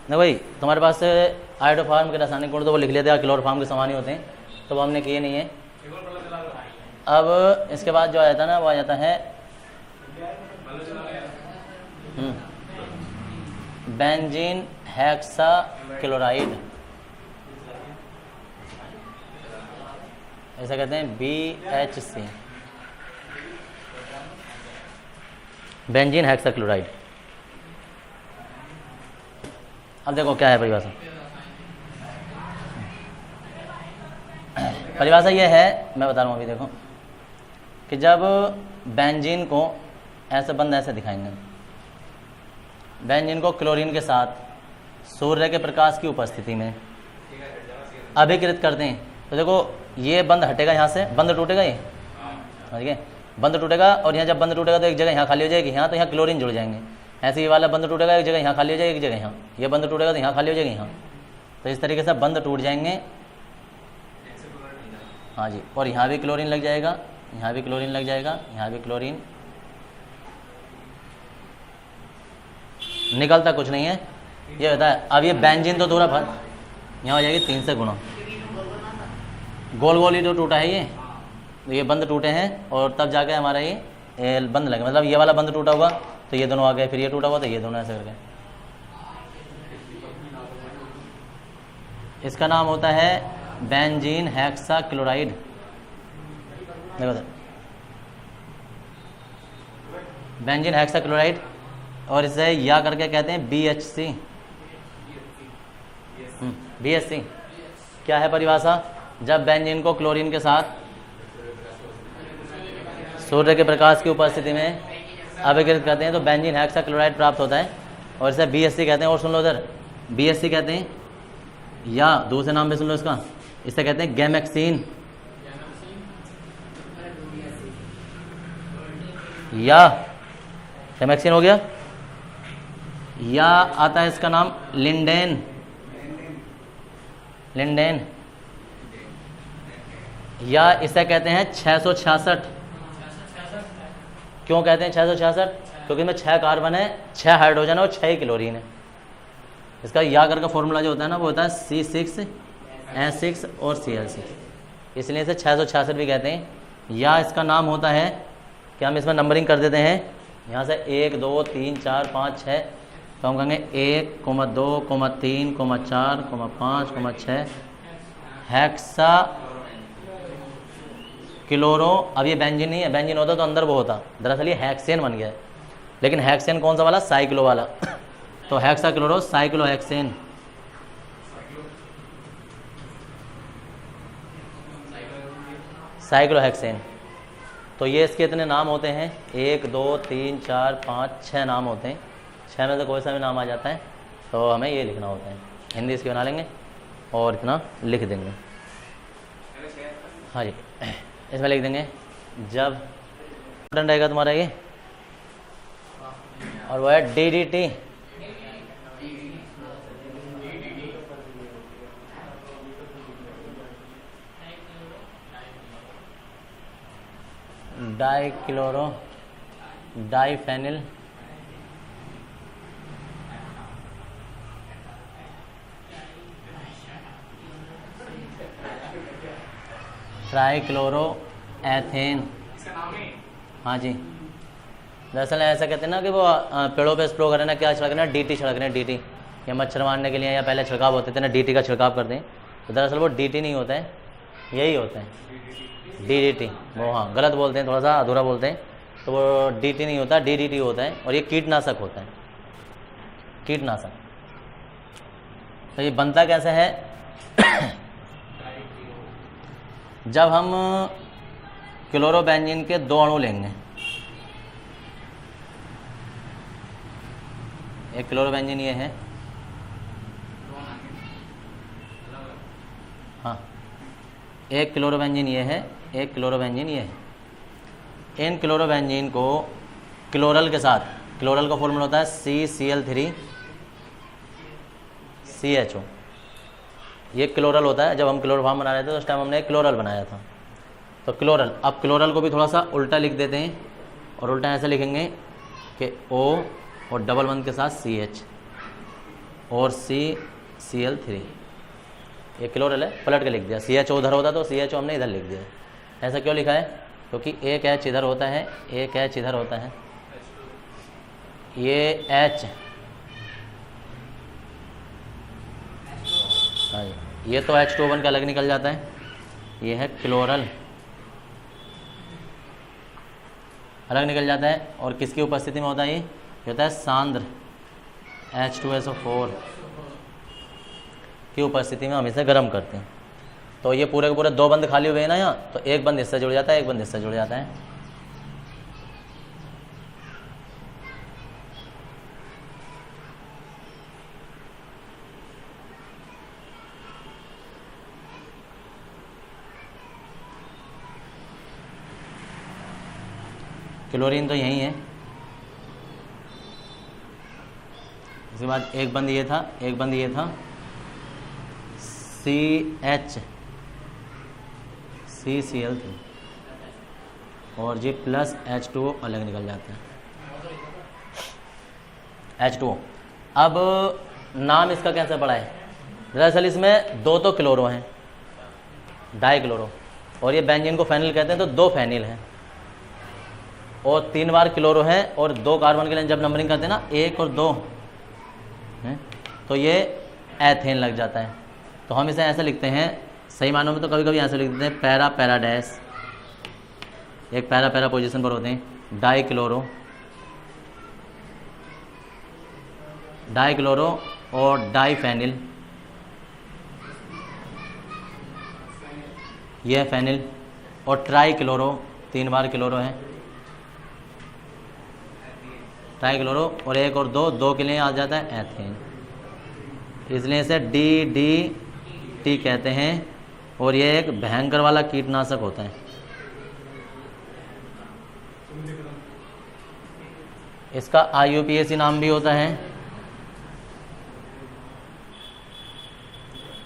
ना भाई, तुम्हारे पास आयोडोफार्म के रासायनिक गुण तो वो लिख लेते हैं, क्लोरोफार्म के समान ही होते हैं, तो वो हमने किए नहीं है। अब इसके बाद जो आ जाता है ना, वो आ जाता है बेंजीन हेक्सा क्लोराइड, ऐसा कहते हैं BHC, बेंजीन हेक्सा क्लोराइड। अब देखो क्या है परिभाषा। परिभाषा ये है, मैं बता रहा हूँ अभी, देखो कि जब बेंजीन को ऐसे बंद ऐसे दिखाएंगे, बेंजीन को क्लोरीन के साथ सूर्य के प्रकाश की उपस्थिति में अभिकृत करते हैं, तो देखो ये बंद हटेगा, यहाँ से बंद टूटेगा, ये ठीक है, बंद टूटेगा, और यहाँ जब बंद टूटेगा तो एक जगह यहाँ खाली हो जाएगी, यहाँ तो यहाँ क्लोरीन जुड़ जाएंगे। ऐसे ये वाला बंद टूटेगा, एक जगह यहाँ खाली हो जाएगी, एक जगह यहाँ, ये बंद टूटेगा तो यहाँ खाली हो जाएगी यहाँ, तो इस तरीके से बंद टूट जाएंगे। हाँ जी, और यहाँ भी क्लोरीन लग जाएगा, यहाँ भी क्लोरीन लग जाएगा, यहाँ भी क्लोरीन, निकलता कुछ नहीं है, ये होता है। अब ये बेंजीन तो थोड़ा भर यहाँ हो जाएगी 3 से गुणा, गोल गोल ही तो टूटा है ये बंद टूटे हैं, और तब जाके हमारा ये बंद लगे, मतलब ये वाला बंद टूटा हुआ तो ये दोनों आ गए, फिर ये टूटा हुआ तो ये दोनों ऐसे करके। इसका नाम होता है बेंजीन हेक्सा क्लोराइड। देखो बेंजीन हेक्सा क्लोराइड, और इसे या करके कहते हैं BHC। BHC क्या है परिभाषा? जब बेंजीन को क्लोरीन के साथ सूर्य के प्रकाश की उपस्थिति में अभिकृत करते हैं तो बेंजीन हेक्सा क्लोराइड प्राप्त होता है, और इसे BHC कहते हैं। और सुन लो इधर, BHC कहते हैं, या दूसरे नाम पे सुन लो इसका, इसे कहते हैं गैमेक्सीन, या गैमेक्सीन हो गया, या आता है इसका नाम लिंडेन, लिंडेन, या इसे कहते हैं 666। क्यों कहते हैं 666? क्योंकि इसमें 6 कार्बन है, 6 हाइड्रोजन है और 6 क्लोरीन है। इसका या कर का फॉर्मूला जो होता है ना, वो होता है C6H6 और Cl6, इसलिए इसे 666 भी कहते हैं। या इसका नाम होता है कि हम इसमें नंबरिंग कर देते हैं, यहाँ से 1 2 3 4 5 6, तो हम कहेंगे 1, 2, 3, 4, 5, 6 हेक्सा क्लोरो। अब ये बेंजीन नहीं है, बेंजीन होता तो अंदर वो होता, दरअसल ये हेक्सेन बन गया है। लेकिन हेक्सेन कौन सा वाला? साइक्लो वाला। तो हेक्सा क्लोरो साइक्लोहेक्सेन, साइक्लोहेक्सेन। तो ये इसके इतने नाम होते हैं, 1 2 3 4 5 6 नाम होते हैं। 6 में से कोई सा भी नाम आ जाता है तो हमें ये लिखना होता है। हिंदी इसकी बना लेंगे और इतना लिख देंगे। हाँ जी, इसमें लिख देंगे जब टन रहेगा तुम्हारा ये, और वो है DDT, dichloro diphenyl trichloro ethane. हाँ जी, दरअसल ऐसा कहते हैं ना कि वो पेड़ों पे स्प्रे कर रहे ना, क्या छिड़क रहे हैं? DT छिड़क रहे हैं, DT, या मच्छर मारने के लिए, या पहले छिड़काव होते थे ना, DT का छिड़काव करते हैं। तो दरअसल वो DT नहीं होता है, यही होता है DDT। वो हाँ गलत बोलते हैं, थोड़ा सा अधूरा बोलते हैं, तो वो DT नहीं होता, DDT होता है, और ये कीटनाशक होता है, कीटनाशक। तो ये बनता कैसे है? जब हम क्लोरोबेंजीन के 2 अणु लेंगे, एक क्लोरोबेंजीन ये है, हाँ एक क्लोरोबेंजीन ये है, एक क्लोरोबेंजीन ये है। इन क्लोरोबेंजीन को क्लोरल के साथ, क्लोरल का फॉर्मूला होता है CCl3 CHO, ये क्लोरल होता है। जब हम क्लोरोफॉर्म बना रहे थे तो उस टाइम हमने क्लोरल बनाया था, तो क्लोरल। अब क्लोरल को भी थोड़ा सा उल्टा लिख देते हैं, और उल्टा ऐसे लिखेंगे कि O और डबल 1 के साथ CH, और CCl3, ये क्लोरल है, पलट के लिख दिया। CHO उधर होता तो CHO हमने इधर लिख दिया। ऐसा क्यों लिखा है? क्योंकि एक H इधर होता है, एक H इधर होता है, ये H, हाँ ये तो H2O का अलग निकल जाता है, ये है क्लोरल, अलग निकल जाता है। और किसकी उपस्थिति में होता है? ये होता है सांद्र H2SO4 की उपस्थिति में हम इसे गर्म करते हैं। तो ये पूरे के पूरे 2 बंद खाली हुए हैं ना यहाँ, तो एक बंद इससे जुड़ जाता है, एक बंद इससे जुड़ जाता है। क्लोरीन तो यही है। इसके बाद एक बंद ये था, एक बंद ये था, CCl3 और जी प्लस H2O अलग निकल जाता है, H2O। अब नाम इसका कैसे पड़ा है? दरअसल इसमें 2 तो क्लोरो हैं, डाई क्लोरो, और ये बेंजीन को फेनिल कहते हैं, तो 2 फेनिल हैं, और 3 बार क्लोरो है, और 2 कार्बन के लिए जब नंबरिंग करते हैं ना 1 और 2 है, तो ये एथेन लग जाता है। तो हम इसे ऐसे लिखते हैं, सही मानों में तो कभी कभी ऐसे लिख देते हैं, पैरा पैरा डैश, एक पैरा पैरा पोजीशन पर होते हैं, डाई क्लोरो, डाई क्लोरो और डाई फेनिल, यह फेनिल, और ट्राई क्लोरो, 3 बार क्लोरो है, ट्राई क्लोरो, और 1 और 2 के लिए आ जाता है एथेन, इसलिए इसे DDT कहते हैं। और ये एक भयंकर वाला कीटनाशक होता है। इसका IUPAC नाम भी होता है,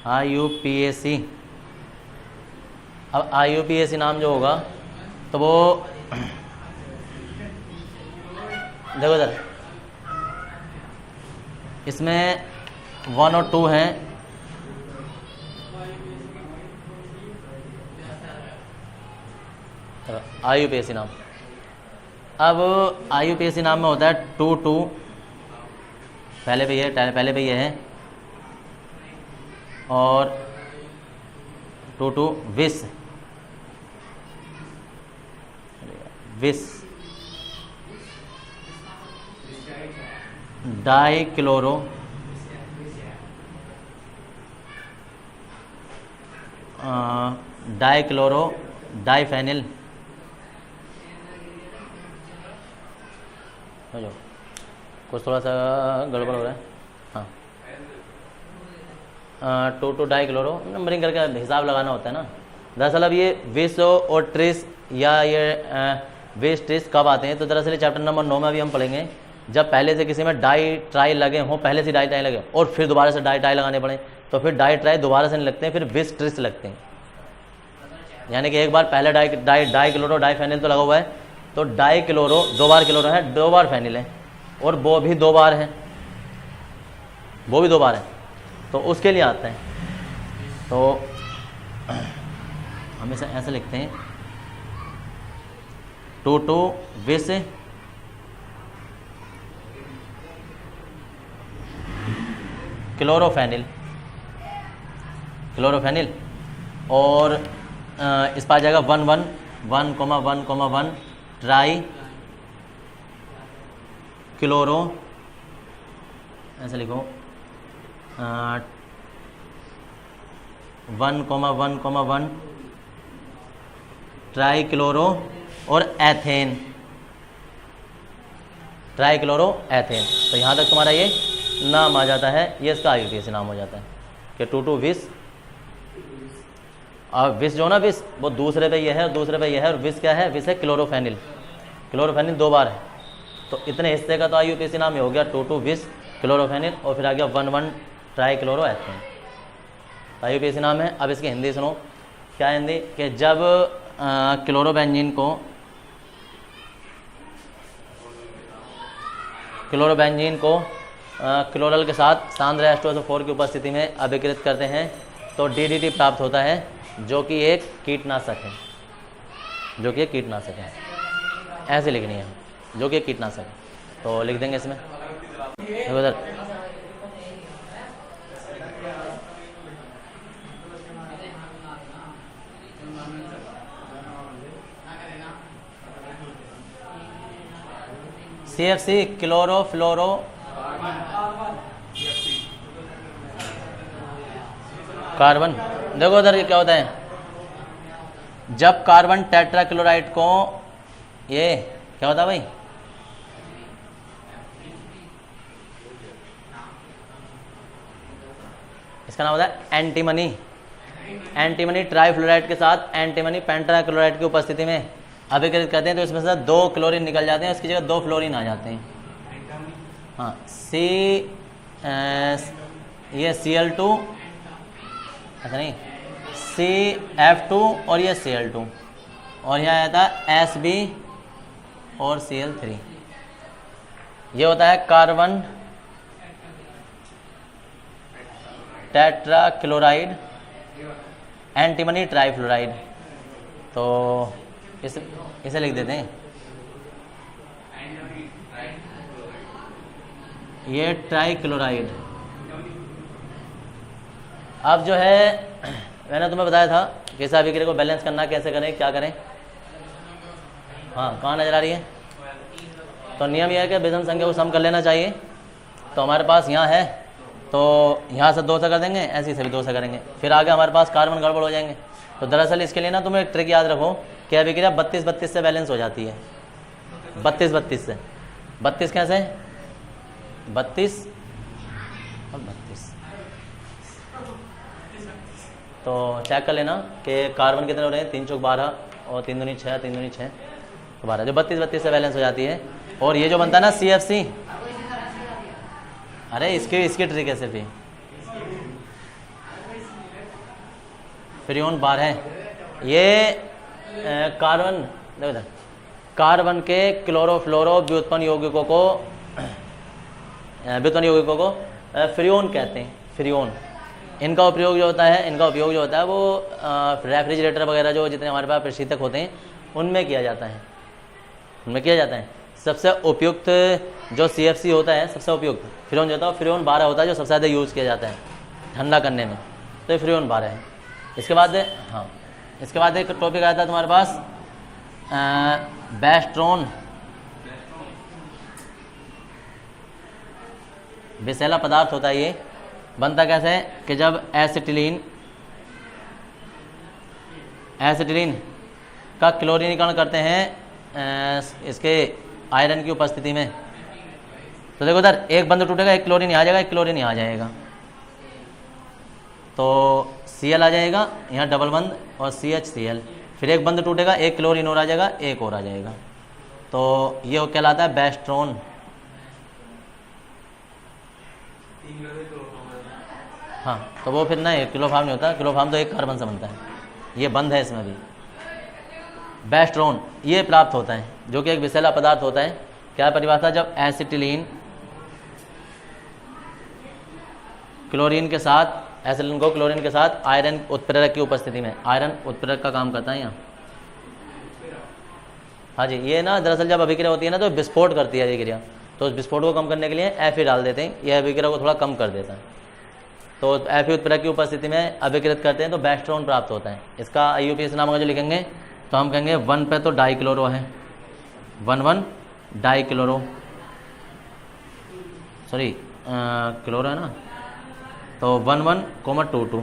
IUPAC। अब IUPAC नाम जो होगा तो वो देखो इधर, इसमें 1 और 2 हैं, IUPAC नाम। अब IUPAC नाम में होता है 2,2, पहले पे ये है, और 2,2 bis dichloro, dichloro diphenyl, कुछ थोड़ा सा गड़बड़ हो रहा है, हाँ 2,2 डाई क्लोरो, नंबरिंग करके हिसाब लगाना होता है ना। दरअसल अब ये विष और ट्रिस या ये विष ट्रिस कब आते हैं? तो दरअसल चैप्टर नंबर 9 में अभी हम पढ़ेंगे, जब पहले से किसी में डाई ट्राई लगे हों, पहले से डाई ट्राई लगे और फिर दोबारा से डाई ट्राई लगाने पड़े, तो फिर डाई ट्राई दोबारा से नहीं लगते हैं, फिर विष ट्रिस लगते हैं। यानी कि एक बार पहले डाई क्लोरो डाई फेनिल तो लगा हुआ है, तो डाई क्लोरो 2 बार क्लोरो है, 2 बार फेनिल है, और वो भी 2 बार है, वो भी 2 बार है, तो उसके लिए आता है। तो हम इसे ऐसे लिखते हैं 2,2 विष क्लोरोफेनिल, और इस पर आ जाएगा 1,1,1,1 ट्राई क्लोरो, ऐसे लिखो 1,1,1 ट्राई क्लोरो और एथेन, ट्राई क्लोरो एथेन। तो यहाँ तक तुम्हारा ये नाम आ जाता है, ये इसका IUPAC नाम हो जाता है कि 2,2 विष। और विष जो ना विष वो दूसरे पे ये है और दूसरे पे ये है, और विष क्या है? विष है क्लोरोफेनिल, 2 बार है, तो इतने हिस्से का तो IUPAC नाम ही हो गया 2,2 विष क्लोरोफेनिल, और फिर आ गया 1,1 ट्राई क्लोरो एथेन, IUPAC नाम है। अब इसकी हिंदी सुनो, क्या हिंदी? कि जब क्लोरोबेंजीन को क्लोरल के साथ सांद्र H2SO4 की उपस्थिति में अभिकृत करते हैं तो DDT प्राप्त होता है, जो कि एक कीटनाशक है, जो कि एक कीटनाशक है। ऐसे लिखनी है, जो कि एक कीटनाशक है, तो लिख देंगे इसमें। उधर CFC क्लोरोफ्लोरो कार्बन। देखो उधर ये क्या होता है, जब कार्बन टेट्राक्लोराइड को, ये क्या होता है भाई, इसका नाम होता है एंटीमनी। एंटीमनी ट्राइफ्लोराइड के साथ एंटीमनी पेंटाक्लोराइड की उपस्थिति में अभिकृत करते हैं तो इसमें से 2 क्लोरीन निकल जाते हैं, उसकी जगह 2 फ्लोरीन आ जाते हैं। हाँ, ये Cl2, अच्छा नहीं, CF2 और ये Cl2, और यहाँ आता है Sb और Cl3। ये होता है कार्बन टेट्राक्लोराइड एंटीमनी ट्राइफ्लोराइड। तो इसे लिख देते हैं, ये ट्राइक्लोराइड। अब जो है मैंने तुम्हें बताया था कैसे अभिक्रिया को बैलेंस करना, कैसे करें, क्या करें। हाँ, कहाँ नजर आ रही है? तो नियम यह है कि विषम संख्या को सम कर लेना चाहिए। तो हमारे पास यहाँ है, तो यहाँ से 2 से कर देंगे, ऐसे से भी 2 से करेंगे, फिर आगे हमारे पास कार्बन गड़बड़ हो जाएंगे। तो दरअसल इसके लिए ना तुम्हें एक ट्रिक याद रखो कि अभिक्रिया 32-32 से बैलेंस हो जाती है। 32-32 से। 32 कैसे? 32 और 32। तो चेक कर लेना कि कार्बन कितने हो रहे हैं, 3 चौक 12 और 3 दूनी 6, 3 दूनी 6 तो 12, जो 32-32 से बैलेंस हो जाती है। और ये जो बनता है ना CFC, अरे इसकी ट्रिक है सिर्फ फ्रियोन बार है ये। कार्बन देखो इधर, कार्बन के क्लोरोफ्लोरो व्युत्पन्न यौगिकों को फ्रियोन कहते हैं। फ्रियोन, इनका उपयोग जो होता है वो रेफ्रिजरेटर वगैरह जो जितने हमारे पास प्रशीतक होते हैं उनमें किया जाता है। सबसे उपयुक्त जो CFC होता है, सबसे उपयुक्त फ्रियोन जो होता है, फ्रियोन 12 होता है, जो सबसे ज़्यादा यूज़ किया जाता है ठंडा करने में, तो ये फ्रियोन 12 है। इसके बाद एक टॉपिक आता है तुम्हारे पास बेस्ट्रोन। विषैला पदार्थ होता है, ये बनता कैसे है कि जब एसिटिलीन का क्लोरीनीकरण करते हैं इसके आयरन की उपस्थिति में, तो देखो उधर एक बंद टूटेगा, एक क्लोरीन आ जाएगा, एक क्लोरीन आ जाएगा, तो Cl आ जाएगा, यहाँ डबल बंद और CHCl, फिर एक बंद टूटेगा, एक क्लोरीन और आ जाएगा, एक और आ जाएगा, तो ये कहलाता है बेस्ट्रोन। हाँ, तो वो फिर नहीं क्लोरोफॉर्म नहीं होता, क्लोरोफॉर्म तो एक कार्बन से बनता है, ये बंद है इसमें भी। बेस्ट्रोन ये प्राप्त होता है, जो कि एक विषैला पदार्थ होता है। क्या परिभाषा? जब एसिटिलीन क्लोरीन को क्लोरीन के साथ आयरन उत्प्रेरक की उपस्थिति में, आयरन उत्प्रेरक का काम करता है यहाँ। हाँ जी, ये ना दरअसल जब अभिक्रिया होती है ना तो विस्फोट करती है अभिक्रिया, तो उस विस्फोट को कम करने के लिए Fe डाल देते हैं, यह अभिक्रिया को थोड़ा कम कर देता है। तो Fe उत्प्रेरक की उपस्थिति में अभिकृत करते हैं तो बेस्ट्रोन प्राप्त होता है। इसका IUPAC नाम जो लिखेंगे तो हम कहेंगे 1 पे तो डाइक्लोरो है, 1 डाइक्लोरो, सॉरी क्लोरो है ना, तो 1,1,2,2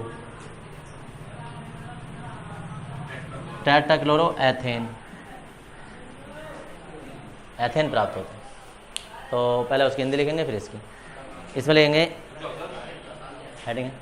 टेट्राक्लोरो एथेन प्राप्त होता है। तो पहले उसकी हिंदी लिखेंगे, फिर इसकी। इसमें लिखेंगे हेडिंग है